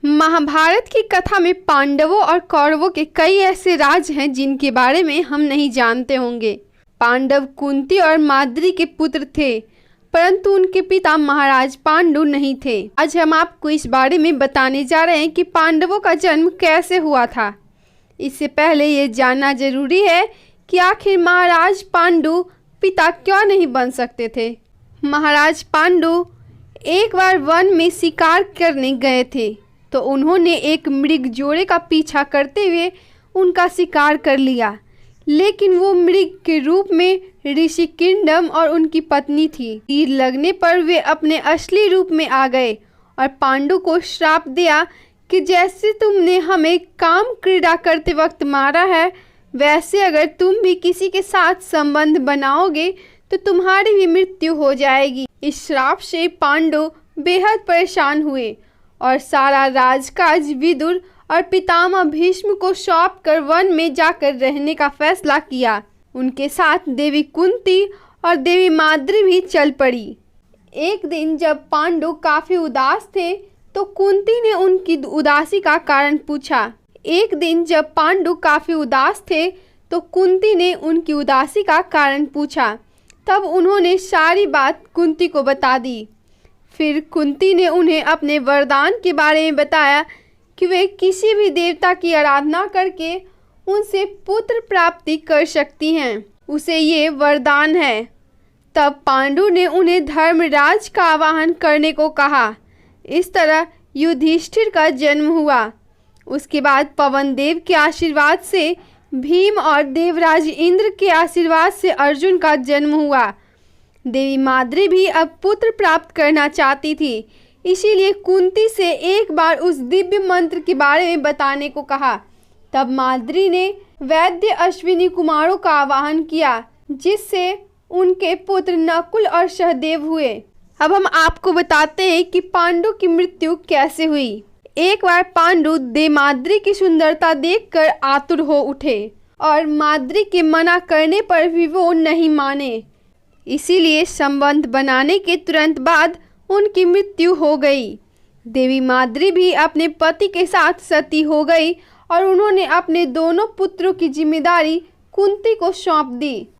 महाभारत की कथा में पांडवों और कौरवों के कई ऐसे राज हैं जिनके बारे में हम नहीं जानते होंगे। पांडव कुंती और माद्री के पुत्र थे, परंतु उनके पिता महाराज पांडु नहीं थे। आज हम आपको इस बारे में बताने जा रहे हैं कि पांडवों का जन्म कैसे हुआ था। इससे पहले ये जानना जरूरी है कि आखिर महाराज पांडु पिता क्यों नहीं बन सकते थे। महाराज पांडु एक बार वन में शिकार करने गए थे, तो उन्होंने एक मृग जोड़े का पीछा करते हुए उनका शिकार कर लिया, लेकिन वो मृग के रूप में ऋषि किंडम और उनकी पत्नी थी। तीर लगने पर वे अपने असली रूप में आ गए और पांडु को श्राप दिया कि जैसे तुमने हमें काम क्रीड़ा करते वक्त मारा है, वैसे अगर तुम भी किसी के साथ संबंध बनाओगे तो तुम्हारी भी मृत्यु हो जाएगी। इस श्राप से पांडु बेहद परेशान हुए और सारा राजकाज विदुर और पितामह भीष्म को सौंप कर वन में जाकर रहने का फैसला किया। उनके साथ देवी कुंती और देवी माद्री भी चल पड़ी। एक दिन जब पांडु काफी उदास थे तो कुंती ने उनकी उदासी का कारण पूछा। तब उन्होंने सारी बात कुंती को बता दी। फिर कुंती ने उन्हें अपने वरदान के बारे में बताया कि वे किसी भी देवता की आराधना करके उनसे पुत्र प्राप्ति कर सकती हैं। उसे ये वरदान है। तब पांडु ने उन्हें धर्मराज का आवाहन करने को कहा। इस तरह युधिष्ठिर का जन्म हुआ। उसके बाद पवन देव के आशीर्वाद से भीम और देवराज इंद्र के आशीर्वाद से अर्जुन का जन्म हुआ। देवी माद्री भी अब पुत्र प्राप्त करना चाहती थी, इसीलिए कुंती से एक बार उस दिव्य मंत्र के बारे में बताने को कहा। तब माद्री ने वैद्य अश्विनी कुमारों का आवाहन किया, जिससे उनके पुत्र नकुल और सहदेव हुए। अब हम आपको बताते हैं कि पांडु की मृत्यु कैसे हुई। एक बार पांडु देवमाद्री की सुंदरता देखकर आतुर हो उठे और माद्री के मना करने पर भी वो नहीं माने, इसीलिए संबंध बनाने के तुरंत बाद उनकी मृत्यु हो गई। देवी माद्री भी अपने पति के साथ सती हो गई और उन्होंने अपने दोनों पुत्रों की जिम्मेदारी कुंती को सौंप दी।